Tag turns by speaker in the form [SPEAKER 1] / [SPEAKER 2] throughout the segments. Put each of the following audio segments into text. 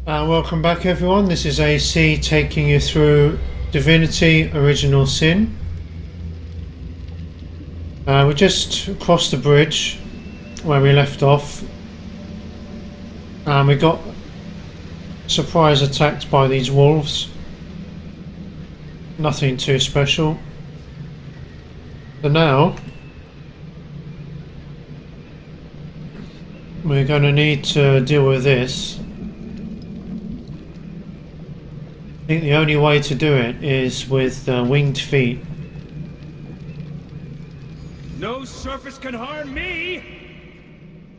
[SPEAKER 1] Welcome back everyone, this is AC taking you through Divinity Original Sin. We just crossed the bridge where we left off and we got surprise attacked by these wolves. Nothing too special. So now we're going to need to deal with this. I think the only way to do it is with winged feet.
[SPEAKER 2] No surface can harm me!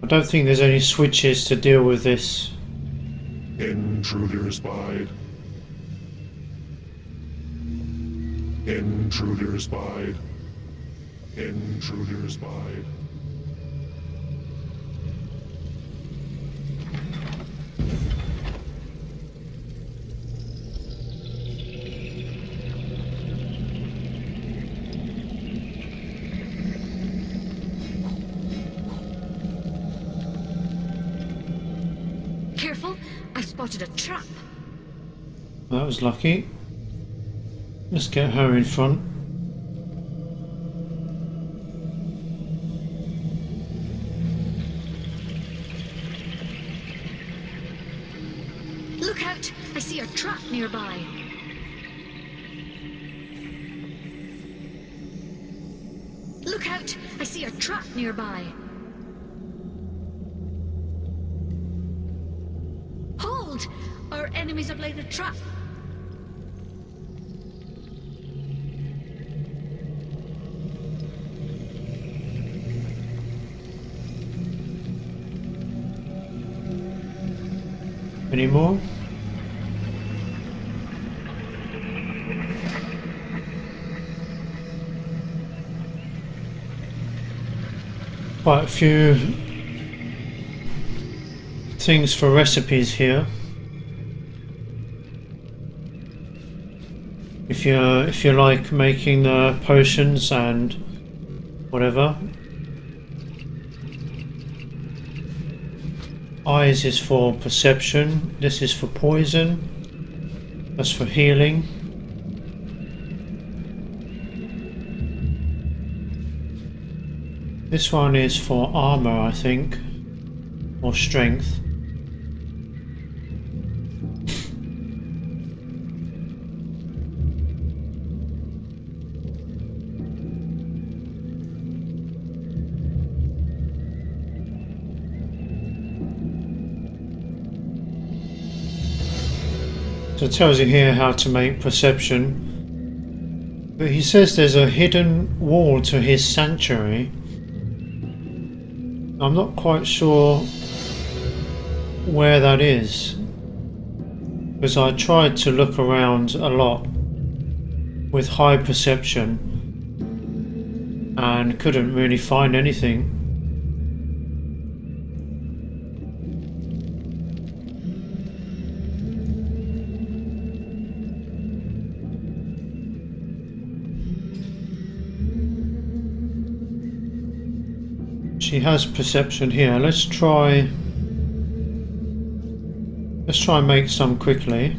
[SPEAKER 1] I don't think there's any switches to deal with this.
[SPEAKER 3] Intruder spied. Intruder spied. Intruder spied.
[SPEAKER 4] Careful, I've spotted a trap.
[SPEAKER 1] That was lucky. Let's get her in front.
[SPEAKER 4] Look out! I see a trap nearby. Look out! I see a trap nearby. Hold! Our enemies have laid a trap.
[SPEAKER 1] Any more? Quite a few things for recipes here. If you like making the potions and whatever. Eyes is for perception, this is for poison, that's for healing. This one is for armor, I think, or strength. So it tells you here how to make perception, but he says there's a hidden wall to his sanctuary. I'm not quite sure where that is, because I tried to look around a lot with high perception and couldn't really find anything. She has perception here. Let's try and make some quickly.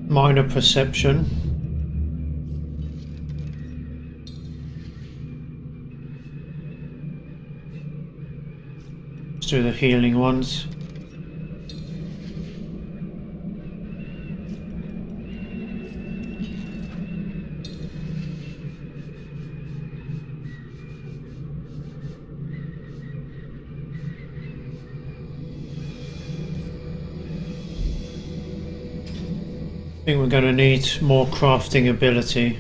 [SPEAKER 1] Minor perception. Let's do the healing ones. I think we're going to need more crafting ability.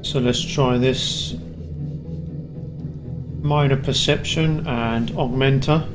[SPEAKER 1] So let's try this minor perception and augmenter.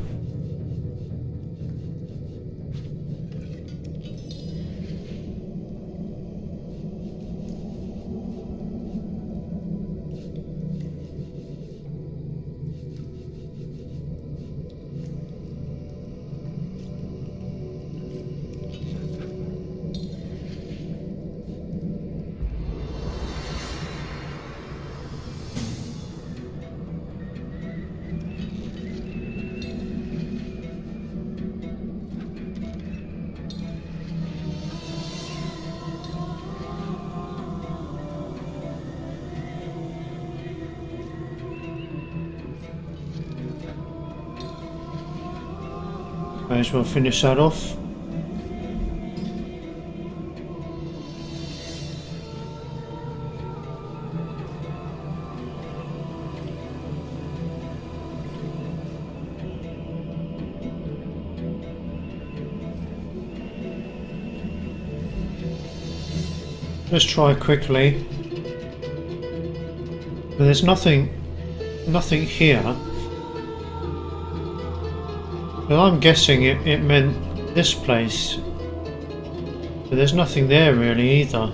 [SPEAKER 1] May as well finish that off. Let's try quickly. But there's nothing here. Well, I'm guessing it meant this place. But there's nothing there really either.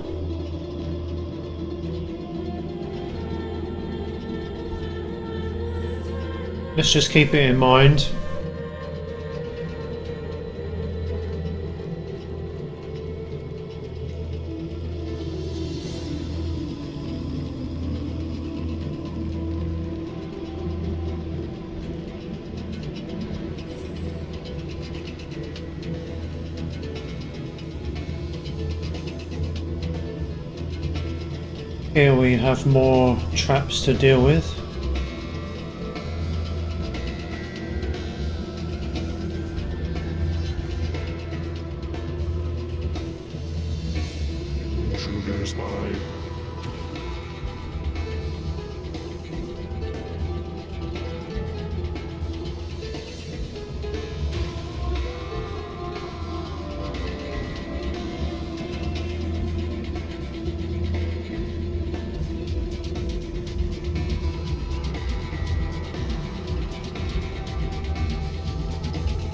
[SPEAKER 1] Let's just keep it in mind. Here we have more traps to deal with.
[SPEAKER 3] Intruder spied.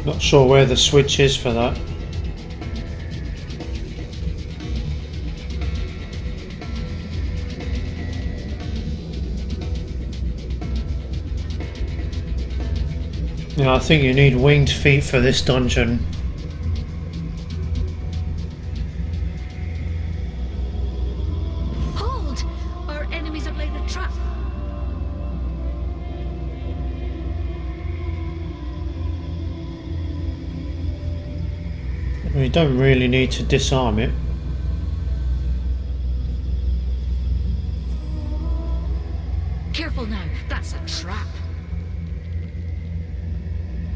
[SPEAKER 1] Not sure where the switch is for that. Yeah, I think you need winged feet for this dungeon.
[SPEAKER 4] Hold! Our enemies have laid a trap.
[SPEAKER 1] We don't really need to disarm it.
[SPEAKER 4] Careful now, that's a trap.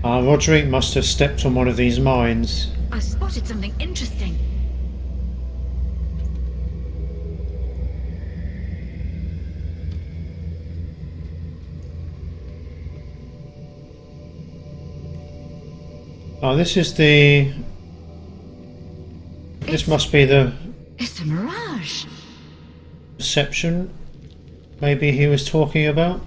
[SPEAKER 1] Roderick must have stepped on one of these mines.
[SPEAKER 4] I spotted something interesting.
[SPEAKER 1] Oh, this is the... This must be the
[SPEAKER 4] It's a mirage.
[SPEAKER 1] perception maybe he was talking about.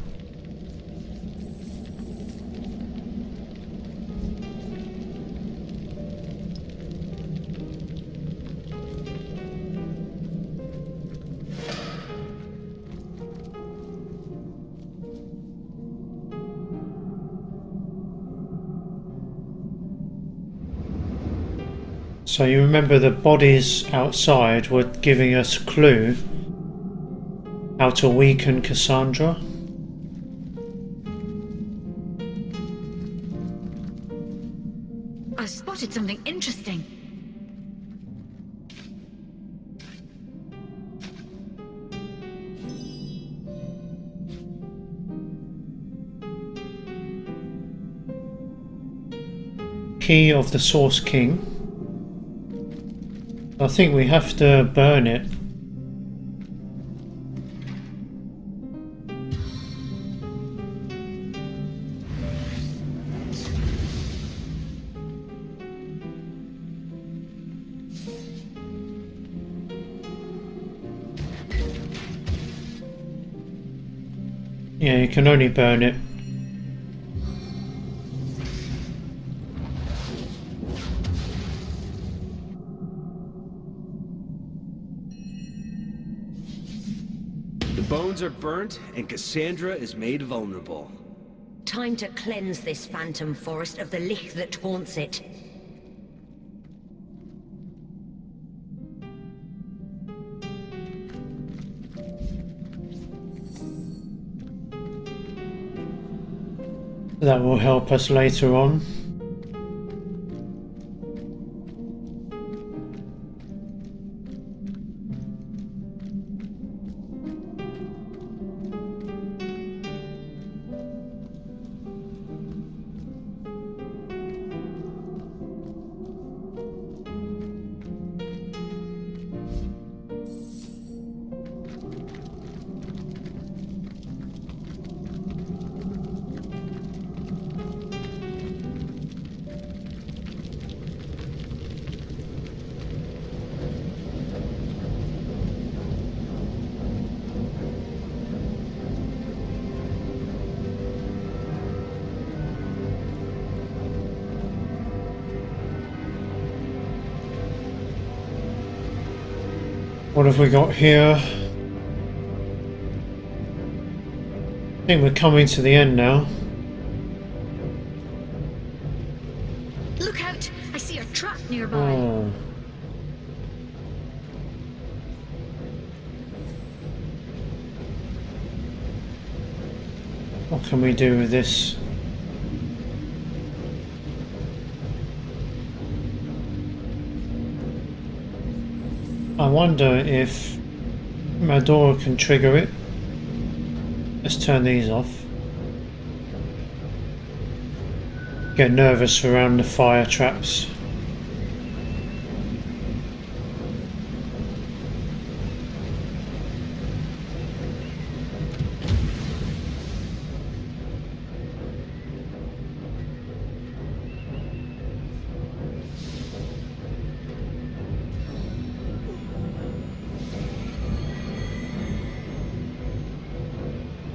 [SPEAKER 1] So you remember the bodies outside were giving us a clue how to weaken Cassandra?
[SPEAKER 4] I spotted something interesting.
[SPEAKER 1] Key of the Source King. I think we have to burn it. Yeah, you can only burn it.
[SPEAKER 2] The bones are burnt, and Cassandra is made vulnerable.
[SPEAKER 4] Time to cleanse this phantom forest of the lich that haunts it.
[SPEAKER 1] That will help us later on. What have we got here? I think we're coming to the end now.
[SPEAKER 4] Look out! I see a trap nearby.
[SPEAKER 1] Oh. What can we do with this? I wonder if Madora can trigger it. Let's turn these off. Get nervous around the fire traps.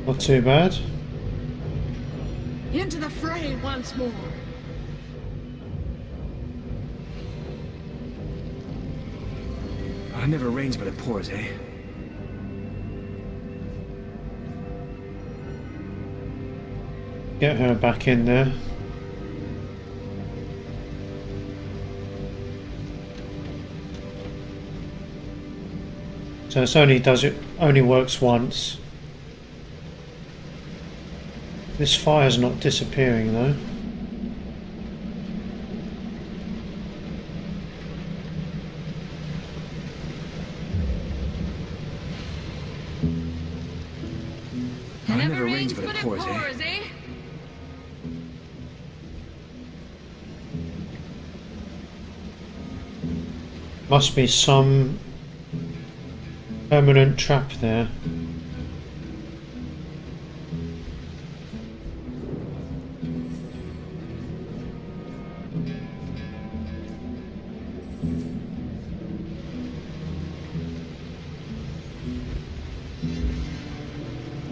[SPEAKER 1] Not too bad.
[SPEAKER 5] Into the fray once more.
[SPEAKER 2] I never rains but it pours, eh?
[SPEAKER 1] Get her back in there. So it only works once. This fire's not disappearing though.
[SPEAKER 2] I never rains but it pours, eh?
[SPEAKER 1] Must be some permanent trap there.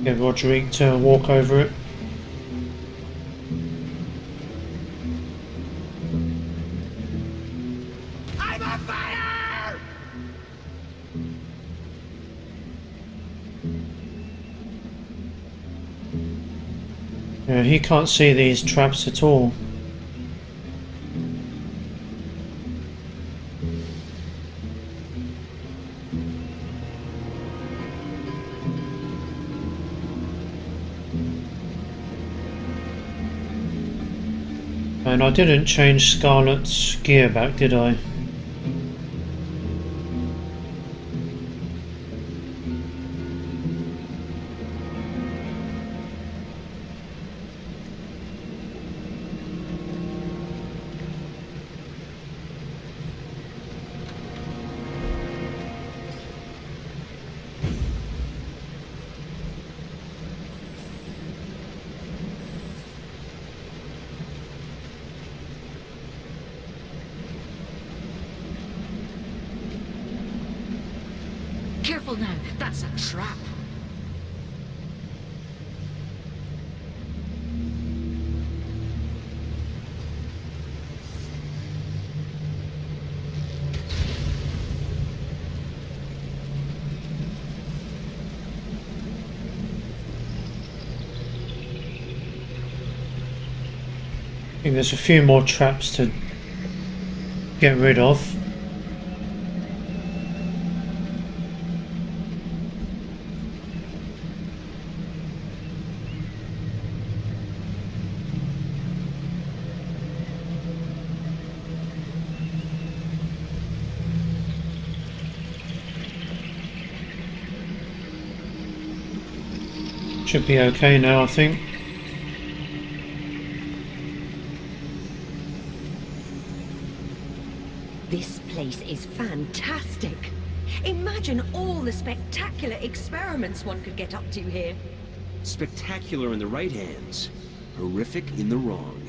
[SPEAKER 1] Get Roderick to walk over it.
[SPEAKER 2] I'm on fire!
[SPEAKER 1] Yeah, he can't see these traps at all. And I didn't change Scarlet's gear back, did I?
[SPEAKER 4] Careful now, that's a trap.
[SPEAKER 1] think there's a few more traps to get rid of. Should be okay now, I think.
[SPEAKER 4] This place is fantastic. Imagine all the spectacular experiments one could get up to here.
[SPEAKER 2] Spectacular in the right hands, horrific in the wrong.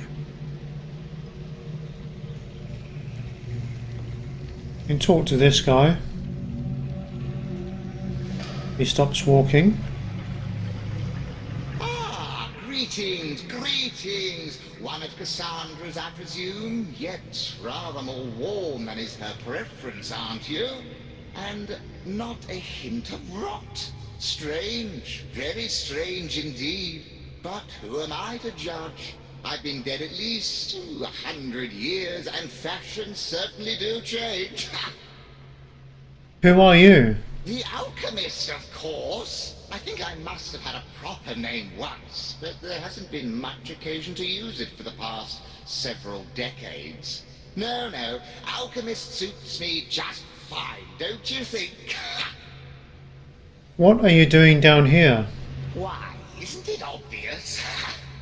[SPEAKER 1] You can talk to this guy. He stops walking.
[SPEAKER 5] Greetings, greetings! One of Cassandra's, I presume? Yet rather more warm than is her preference, aren't you? And not a hint of rot. Strange, very strange indeed. But who am I to judge? I've been dead at least 100 years, and fashions certainly do change.
[SPEAKER 1] Who are you?
[SPEAKER 5] The Alchemist, of course. I think I must have had a proper name once, but there hasn't been much occasion to use it for the past several decades. No, Alchemist suits me just fine, don't you think?
[SPEAKER 1] What are you doing down here?
[SPEAKER 5] Why, isn't it obvious?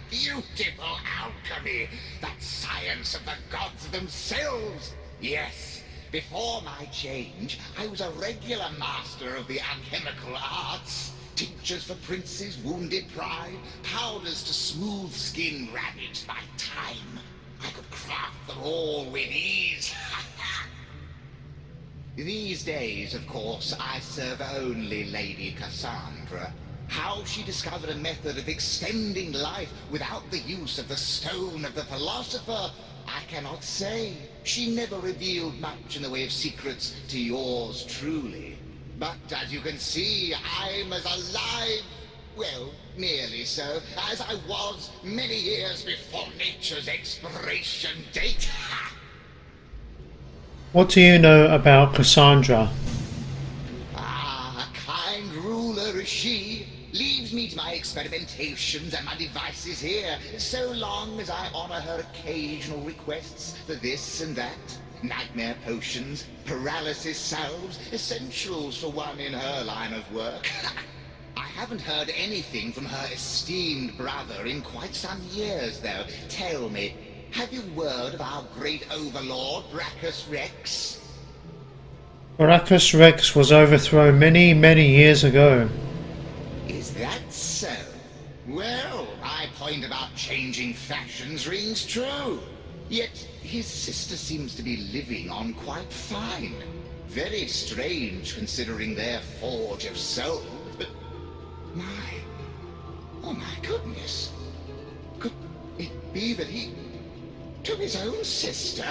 [SPEAKER 5] Beautiful alchemy, that science of the gods themselves. Yes, before my change, I was a regular master of the alchemical arts. Tinctures for princes, wounded pride, powders to smooth skin ravaged by time. I could craft them all with ease. These days, of course, I serve only Lady Cassandra. How she discovered a method of extending life without the use of the stone of the philosopher, I cannot say. She never revealed much in the way of secrets to yours truly. But as you can see, I'm as alive, well, nearly so, as I was many years before nature's expiration date.
[SPEAKER 1] What do you know about Cassandra?
[SPEAKER 5] A kind ruler is she. Leaves me to my experimentations and my devices here, so long as I honor her occasional requests for this and that. Nightmare potions, paralysis salves, essentials for one in her line of work. I haven't heard anything from her esteemed brother in quite some years, though. Tell me, have you word of our great overlord, Brachus Rex?
[SPEAKER 1] Brachus Rex was overthrown many years ago.
[SPEAKER 5] Is that so? Well, my point about changing fashions rings true. Yet his sister seems to be living on quite fine. Very strange considering their forge of soul, but oh my goodness. Could it be that he took his own sister?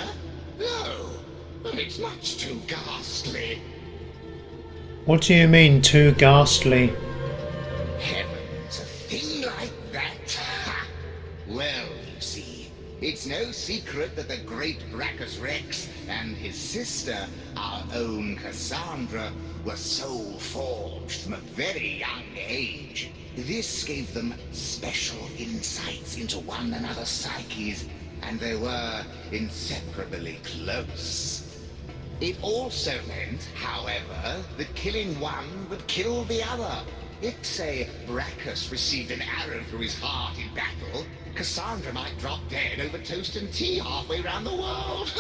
[SPEAKER 5] No, but it's much too ghastly.
[SPEAKER 1] What do you mean, too ghastly?
[SPEAKER 5] Heavens, a thing like that? Well, you see, it's no secret that the great Brachus Rex and his sister, our own Cassandra, were soul forged from a very young age. This gave them special insights into one another's psyches, and they were inseparably close. It also meant, however, that killing one would kill the other. If, say, Brachus received an arrow through his heart in battle, Cassandra might drop dead over toast and tea halfway around the world.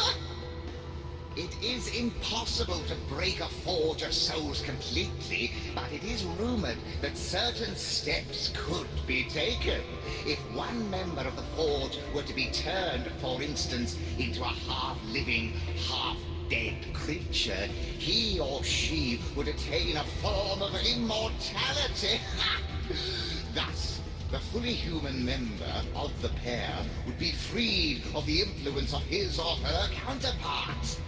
[SPEAKER 5] It is impossible to break a forge of souls completely, but it is rumored that certain steps could be taken. If one member of the forge were to be turned, for instance, into a half-living, half-dead creature, he or she would attain a form of immortality. Thus, the fully human member of the pair would be freed of the influence of his or her counterpart.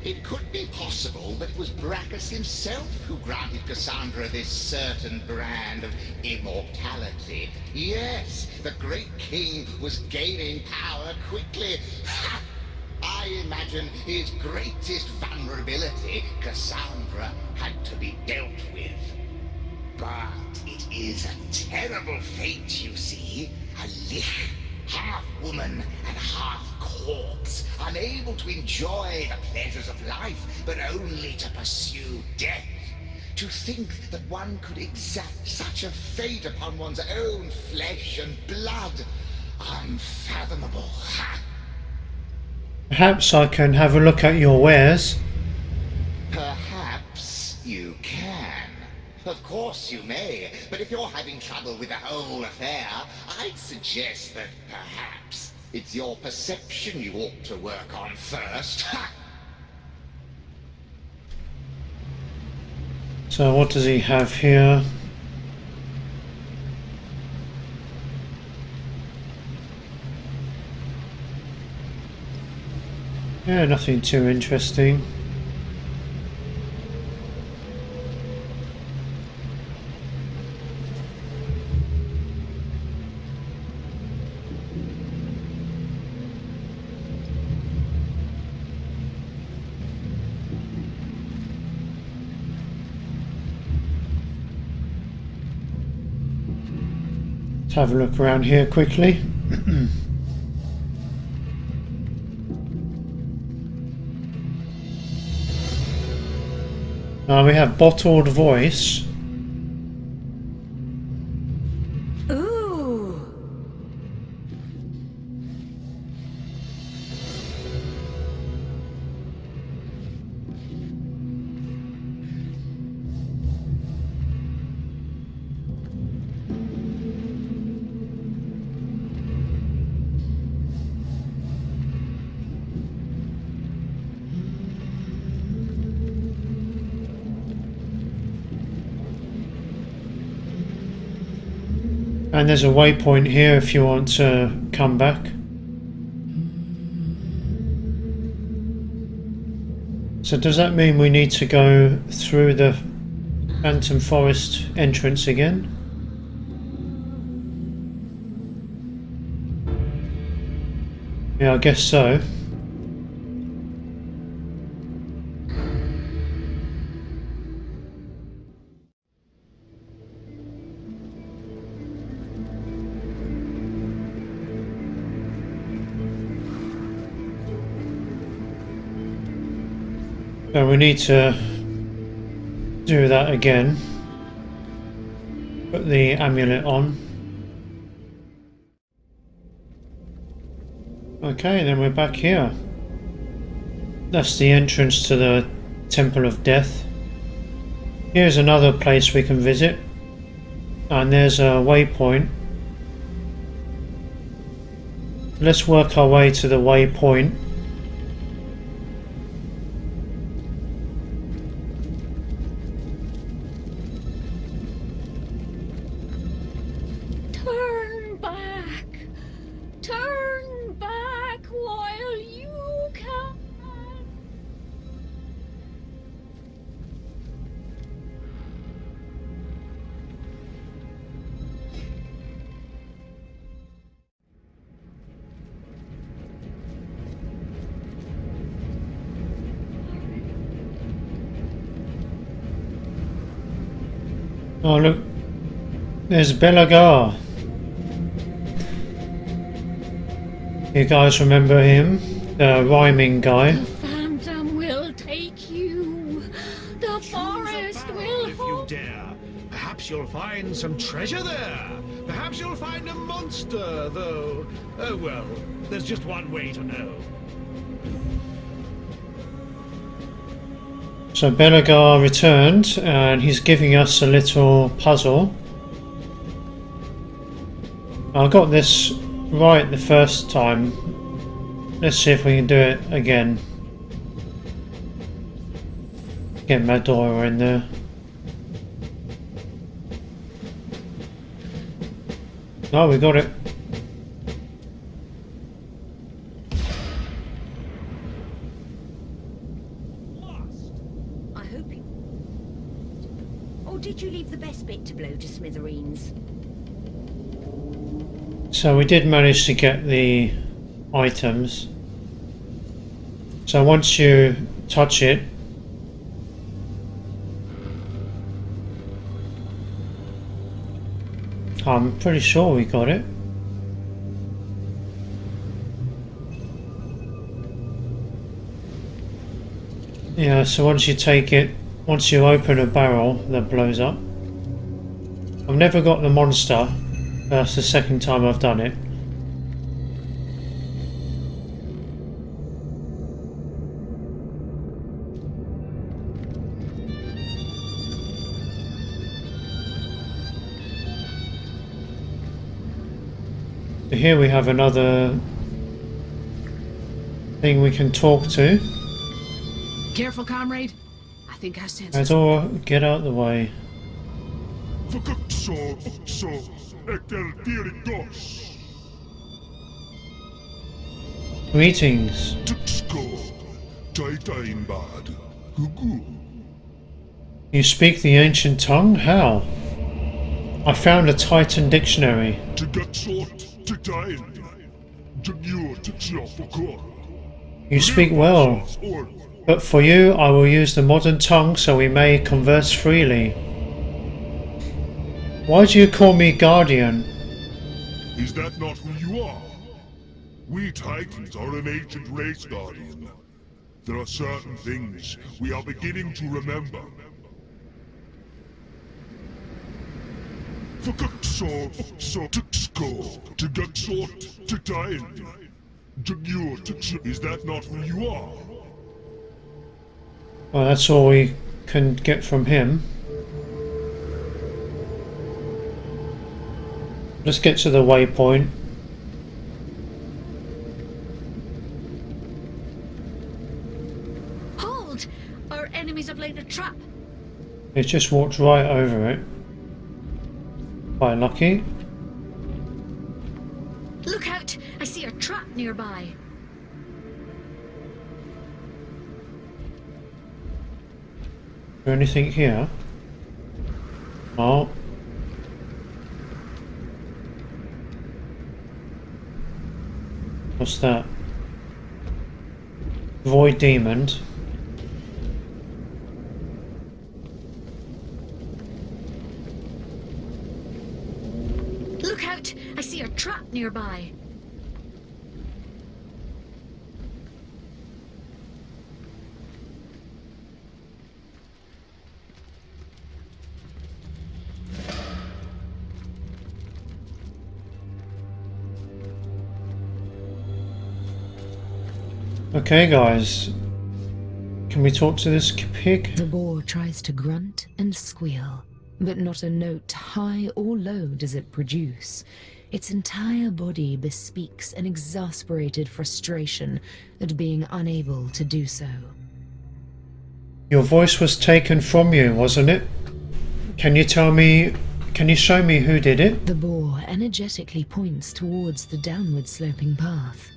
[SPEAKER 5] It could be possible that it was Brachus himself who granted Cassandra this certain brand of immortality. Yes, the great king was gaining power quickly. Ha! I imagine his greatest vulnerability, Cassandra, had to be dealt with. But it is a terrible fate, you see. A lich, half woman and half corpse, unable to enjoy the pleasures of life, but only to pursue death. To think that one could exact such a fate upon one's own flesh and blood, unfathomable. Ha!
[SPEAKER 1] Perhaps I can have a look at your wares.
[SPEAKER 5] Perhaps you can. Of course you may, but if you're having trouble with the whole affair, I'd suggest that perhaps it's your perception you ought to work on first. Ha!
[SPEAKER 1] So what does he have here? Yeah, nothing too interesting. Let's have a look around here quickly. We have bottled voice.
[SPEAKER 4] Ooh.
[SPEAKER 1] And there's a waypoint here if you want to come back. So does that mean we need to go through the Phantom Forest entrance again? Yeah, I guess so. So we need to do that again. Put the amulet on. Okay, then we're back here. That's the entrance to the Temple of Death. Here's another place we can visit. And there's a waypoint. Let's work our way to the waypoint.
[SPEAKER 4] Turn back. Turn back while you can.
[SPEAKER 1] Oh look, there's Belagar. You guys remember him? The rhyming guy.
[SPEAKER 4] The phantom will take you. The forest will
[SPEAKER 3] If you dare, perhaps you'll find some treasure there. Perhaps you'll find a monster, though. Oh well, there's just one way to know.
[SPEAKER 1] So Belagar returned and he's giving us a little puzzle. I got this right the first time. Let's see if we can do it again. Get Madora in there. Oh, we got it.
[SPEAKER 4] did you leave the best bit to blow to smithereens?
[SPEAKER 1] So we did manage to get the items. So once you touch it, I'm pretty sure we got it. Yeah, so once you take it, once you open a barrel that blows up. I've never got the monster. That's the second time I've done it. So here we have another thing we can talk to.
[SPEAKER 6] Careful, comrade. I think I sense
[SPEAKER 1] Let's all get out of the way. Greetings. You speak the ancient tongue? How? I found a Titan dictionary. You speak well, but for you I will use the modern tongue so we may converse freely. Why do you call me Guardian?
[SPEAKER 7] Is that not who you are? We Titans are an ancient race, Guardian. There are certain things we are beginning to remember. Is that not who you are?
[SPEAKER 1] Well, that's all we can get from him. Let's get to the waypoint.
[SPEAKER 4] Hold! Our enemies have laid a trap.
[SPEAKER 1] It just walked right over it. Quite lucky.
[SPEAKER 4] Look out! I see a trap nearby.
[SPEAKER 1] Is there anything here? Oh. What's that? Void Demon.
[SPEAKER 4] Look out! I see a trap nearby.
[SPEAKER 1] Okay guys, can we talk to this pig?
[SPEAKER 8] The boar tries to grunt and squeal, but not a note high or low does it produce. Its entire body bespeaks an exasperated frustration at being unable to do so.
[SPEAKER 1] Your voice was taken from you, wasn't it? Can you show me who did it?
[SPEAKER 8] The boar energetically points towards the downward sloping path.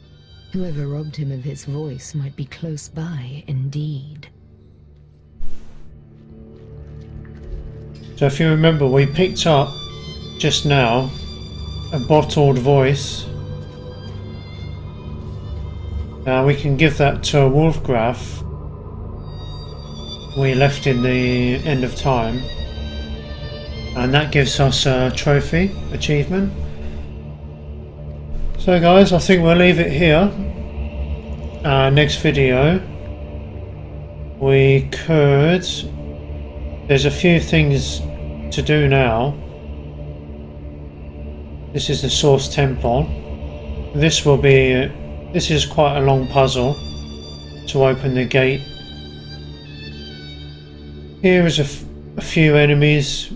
[SPEAKER 8] Whoever robbed him of his voice might be close by indeed.
[SPEAKER 1] So if you remember, we picked up just now a bottled voice. Now we can give that to a Wolfgraf we left in the end of time, and that gives us a trophy achievement. So guys, I think we'll leave it here. Next video there's a few things to do now. This is the Source Temple. This is quite a long puzzle to open the gate. Here is a few enemies,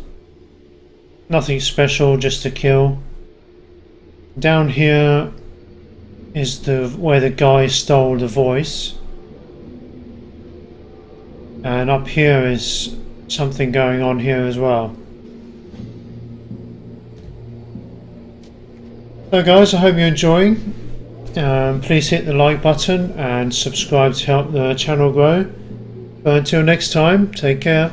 [SPEAKER 1] nothing special, just to kill. Down here is where the guy stole the voice, and up here is something going on here as well. So guys, I hope you're enjoying. Please hit the like button and subscribe to help the channel grow. But until next time, take care.